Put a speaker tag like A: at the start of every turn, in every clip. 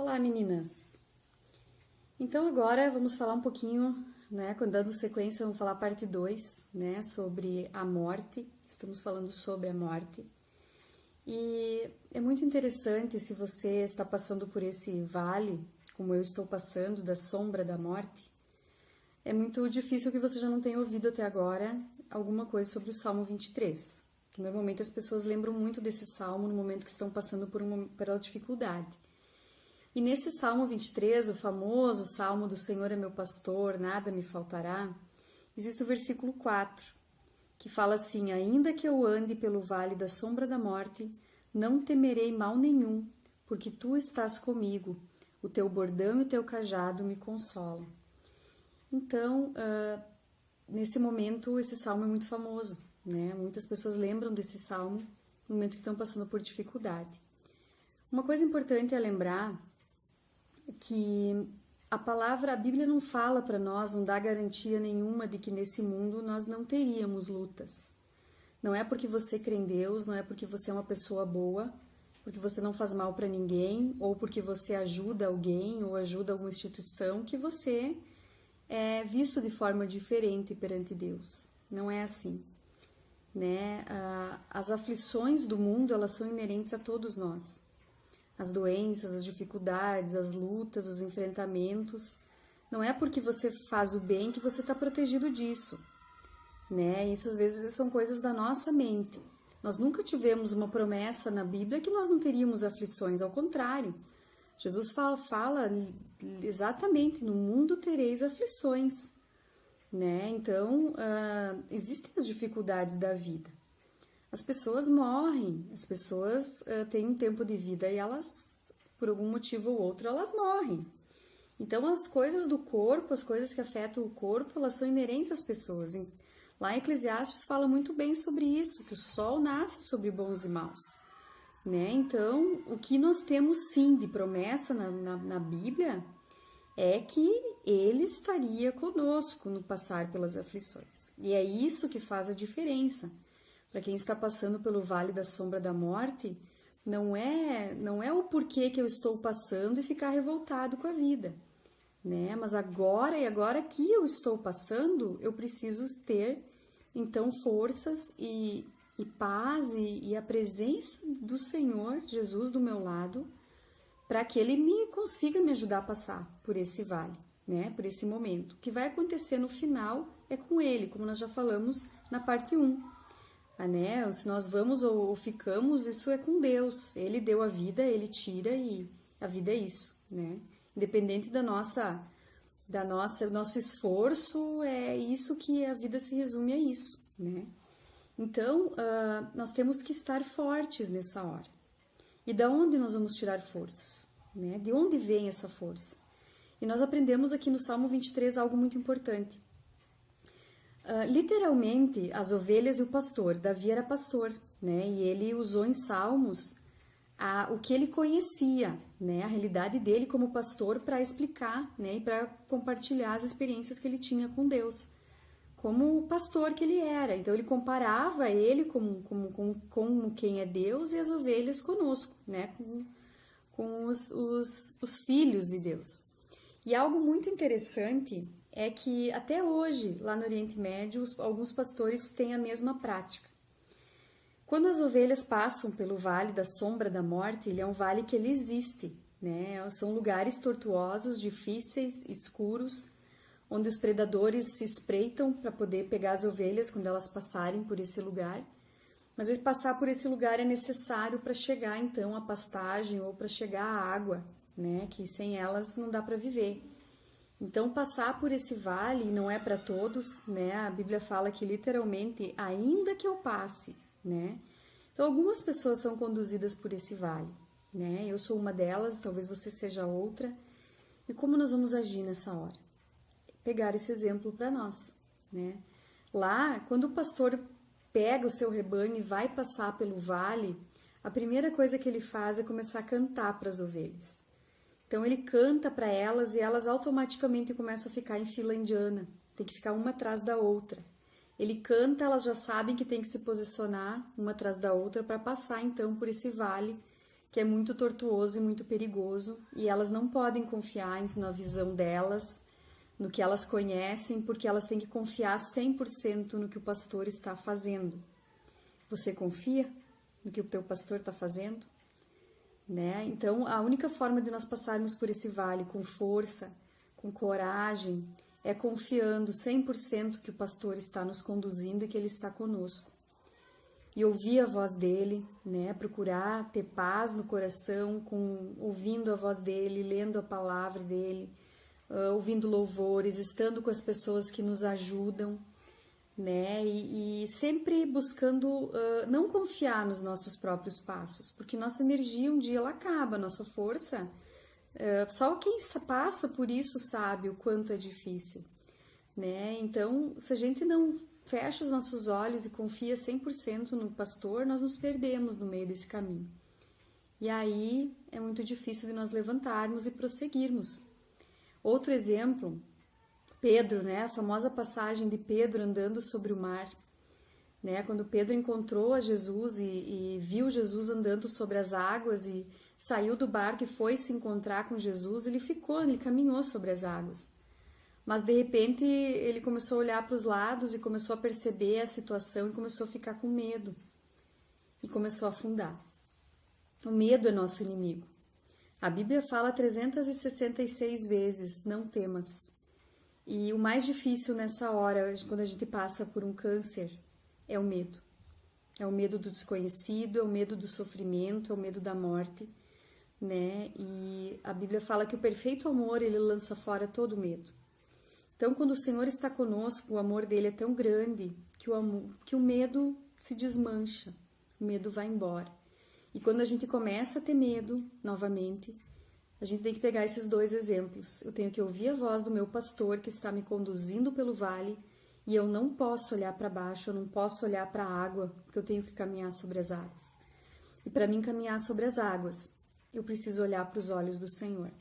A: Olá, meninas! Então agora vamos falar um pouquinho, dando sequência, vamos falar a parte 2, sobre a morte. Estamos falando sobre a morte. E é muito interessante se você está passando por esse vale, como eu estou passando, da sombra da morte. É muito difícil que você já não tenha ouvido até agora alguma coisa sobre o Salmo 23, que normalmente as pessoas lembram muito desse salmo no momento que estão passando pela dificuldade. E nesse Salmo 23, o famoso Salmo do Senhor é meu pastor, nada me faltará, existe o versículo 4, que fala assim: ainda que eu ande pelo vale da sombra da morte, não temerei mal nenhum, porque tu estás comigo, o teu bordão e o teu cajado me consolam. Então, nesse momento, esse salmo é muito famoso, Muitas pessoas lembram desse salmo no momento que estão passando por dificuldade. Uma coisa importante é lembrar que a Bíblia não fala para nós, não dá garantia nenhuma de que nesse mundo nós não teríamos lutas. Não é porque você crê em Deus, não é porque você é uma pessoa boa, porque você não faz mal para ninguém, ou porque você ajuda alguém ou ajuda alguma instituição, que você é visto de forma diferente perante Deus. Não é assim. As aflições do mundo, elas são inerentes a todos nós. As doenças, as dificuldades, as lutas, os enfrentamentos. Não é porque você faz o bem que você está protegido disso. Isso às vezes são coisas da nossa mente. Nós nunca tivemos uma promessa na Bíblia que nós não teríamos aflições, ao contrário. Jesus fala exatamente, no mundo tereis aflições. Então, existem as dificuldades da vida. As pessoas morrem, as pessoas têm um tempo de vida e elas, por algum motivo ou outro, elas morrem. Então, as coisas do corpo, as coisas que afetam o corpo, elas são inerentes às pessoas. Lá em Eclesiastes fala muito bem sobre isso, que o sol nasce sobre bons e maus. Então, o que nós temos sim de promessa na Bíblia é que Ele estaria conosco no passar pelas aflições. E é isso que faz a diferença. Para quem está passando pelo vale da sombra da morte, não é o porquê que eu estou passando e ficar revoltado com a vida, Mas agora que eu estou passando, eu preciso ter, então, forças e paz e a presença do Senhor Jesus do meu lado, para que Ele consiga me ajudar a passar por esse vale, por esse momento. O que vai acontecer no final é com Ele, como nós já falamos na parte 1. Se nós vamos ou ficamos, isso é com Deus. Ele deu a vida, Ele tira e a vida é isso, Independente do nosso esforço, é isso que a vida se resume a isso, Então, nós temos que estar fortes nessa hora. E da onde nós vamos tirar forças? De onde vem essa força? E nós aprendemos aqui no Salmo 23 algo muito importante. Literalmente, as ovelhas e o pastor. Davi era pastor, E ele usou em Salmos o que ele conhecia, a realidade dele como pastor, para explicar, e para compartilhar as experiências que ele tinha com Deus, como o pastor que ele era. Então ele comparava ele como quem é Deus e as ovelhas conosco, com os filhos de Deus. E algo muito interessante é que até hoje, lá no Oriente Médio, alguns pastores têm a mesma prática. Quando as ovelhas passam pelo vale da sombra da morte, ele é um vale que ele existe, São lugares tortuosos, difíceis, escuros, onde os predadores se espreitam para poder pegar as ovelhas quando elas passarem por esse lugar. Mas passar por esse lugar é necessário para chegar, então, à pastagem ou para chegar à água, Que sem elas não dá para viver. Então, passar por esse vale não é para todos, A Bíblia fala que, literalmente, ainda que eu passe, Então, algumas pessoas são conduzidas por esse vale, Eu sou uma delas, talvez você seja outra. E como nós vamos agir nessa hora? Pegar esse exemplo para nós, Lá, quando o pastor pega o seu rebanho e vai passar pelo vale, a primeira coisa que ele faz é começar a cantar para as ovelhas. Então ele canta para elas e elas automaticamente começam a ficar em fila indiana, tem que ficar uma atrás da outra. Ele canta, elas já sabem que tem que se posicionar uma atrás da outra para passar então por esse vale que é muito tortuoso e muito perigoso, e elas não podem confiar na visão delas, no que elas conhecem, porque elas têm que confiar 100% no que o pastor está fazendo. Você confia no que o teu pastor está fazendo? Né? Então, a única forma de nós passarmos por esse vale com força, com coragem, é confiando 100% que o pastor está nos conduzindo e que ele está conosco. E ouvir a voz dele, né? Procurar ter paz no coração, ouvindo a voz dele, lendo a palavra dele, ouvindo louvores, estando com as pessoas que nos ajudam, né? E sempre buscando não confiar nos nossos próprios passos, porque nossa energia um dia ela acaba, nossa força. Só quem passa por isso sabe o quanto é difícil, né? Então, se a gente não fecha os nossos olhos e confia 100% no pastor, nós nos perdemos no meio desse caminho. E aí é muito difícil de nós levantarmos e prosseguirmos. Outro exemplo, Pedro, né? A famosa passagem de Pedro andando sobre o mar, né? Quando Pedro encontrou a Jesus e viu Jesus andando sobre as águas e saiu do barco e foi se encontrar com Jesus, ele caminhou sobre as águas. Mas de repente ele começou a olhar para os lados e começou a perceber a situação e começou a ficar com medo. E começou a afundar. O medo é nosso inimigo. A Bíblia fala 366 vezes, não temas. E o mais difícil nessa hora, quando a gente passa por um câncer, é o medo. É o medo do desconhecido, é o medo do sofrimento, é o medo da morte, né? E a Bíblia fala que o perfeito amor, ele lança fora todo medo. Então, quando o Senhor está conosco, o amor dele é tão grande que o medo se desmancha, o medo vai embora. E quando a gente começa a ter medo, novamente, a gente tem que pegar esses dois exemplos. Eu tenho que ouvir a voz do meu pastor que está me conduzindo pelo vale e eu não posso olhar para baixo, eu não posso olhar para a água, porque eu tenho que caminhar sobre as águas. E para mim caminhar sobre as águas, eu preciso olhar para os olhos do Senhor.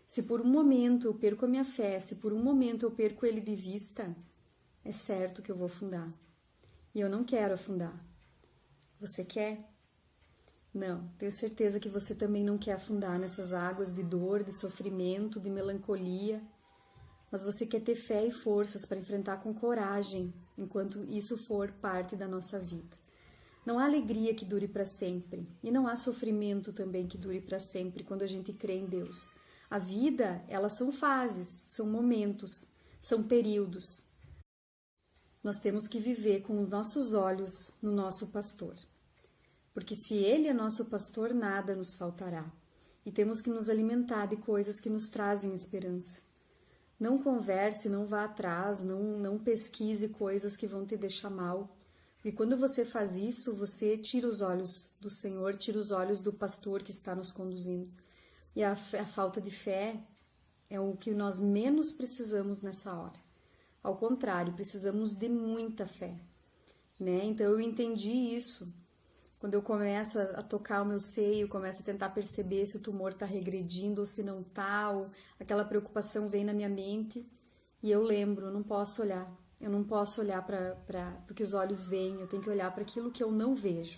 A: Se por um momento eu perco a minha fé, se por um momento eu perco ele de vista, é certo que eu vou afundar. E eu não quero afundar. Você quer? Não, tenho certeza que você também não quer afundar nessas águas de dor, de sofrimento, de melancolia. Mas você quer ter fé e forças para enfrentar com coragem, enquanto isso for parte da nossa vida. Não há alegria que dure para sempre. E não há sofrimento também que dure para sempre quando a gente crê em Deus. A vida, elas são fases, são momentos, são períodos. Nós temos que viver com os nossos olhos no nosso pastor. Porque se ele é nosso pastor, nada nos faltará. E temos que nos alimentar de coisas que nos trazem esperança. Não converse, não vá atrás, não pesquise coisas que vão te deixar mal. Porque quando você faz isso, você tira os olhos do Senhor, tira os olhos do pastor que está nos conduzindo. E a falta de fé é o que nós menos precisamos nessa hora. Ao contrário, precisamos de muita fé, né? Então eu entendi isso. Quando eu começo a tocar o meu seio, começo a tentar perceber se o tumor está regredindo ou se não está, ou aquela preocupação vem na minha mente e eu lembro, eu não posso olhar para o que os olhos veem, eu tenho que olhar para aquilo que eu não vejo.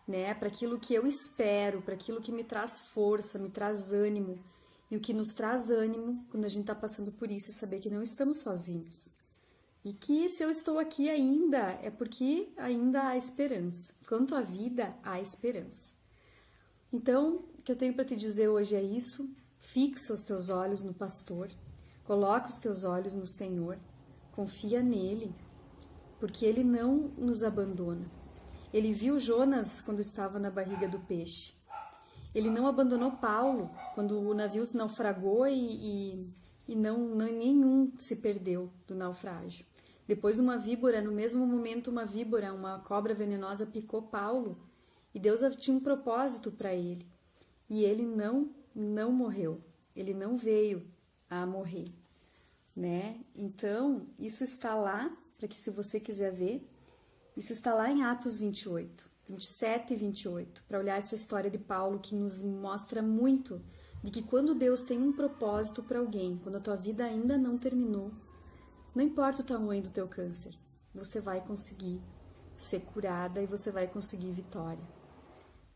A: Né, para aquilo que eu espero, para aquilo que me traz força, me traz ânimo. E o que nos traz ânimo quando a gente está passando por isso é saber que não estamos sozinhos. E que se eu estou aqui ainda, é porque ainda há esperança. Quanto à vida, há esperança. Então, o que eu tenho para te dizer hoje é isso. Fixa os teus olhos no pastor, coloca os teus olhos no Senhor, confia nele, porque ele não nos abandona. Ele viu Jonas quando estava na barriga do peixe. Ele não abandonou Paulo quando o navio se naufragou e nenhum se perdeu do naufrágio. Depois uma víbora, no mesmo momento uma cobra venenosa picou Paulo e Deus tinha um propósito para ele. E ele não morreu, ele não veio a morrer, né? Então, isso está lá, para que se você quiser ver, isso está lá em Atos 28, 27 e 28, para olhar essa história de Paulo que nos mostra muito de que quando Deus tem um propósito para alguém, quando a tua vida ainda não terminou, não importa o tamanho do teu câncer, você vai conseguir ser curada e você vai conseguir vitória.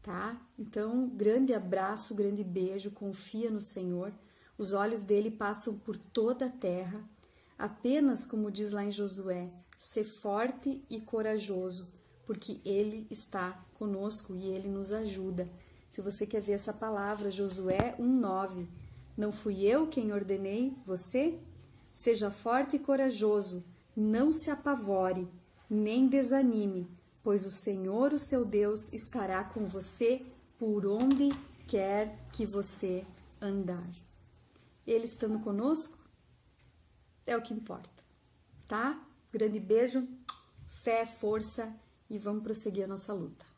A: tá? Então, grande abraço, grande beijo, confia no Senhor. Os olhos dele passam por toda a terra. Apenas, como diz lá em Josué, ser forte e corajoso, porque ele está conosco e ele nos ajuda. Se você quer ver essa palavra, Josué 1:9. Não fui eu quem ordenei você? Seja forte e corajoso, não se apavore, nem desanime, pois o Senhor, o seu Deus, estará com você por onde quer que você andar. Ele estando conosco é o que importa, tá? Grande beijo, fé, força e vamos prosseguir a nossa luta.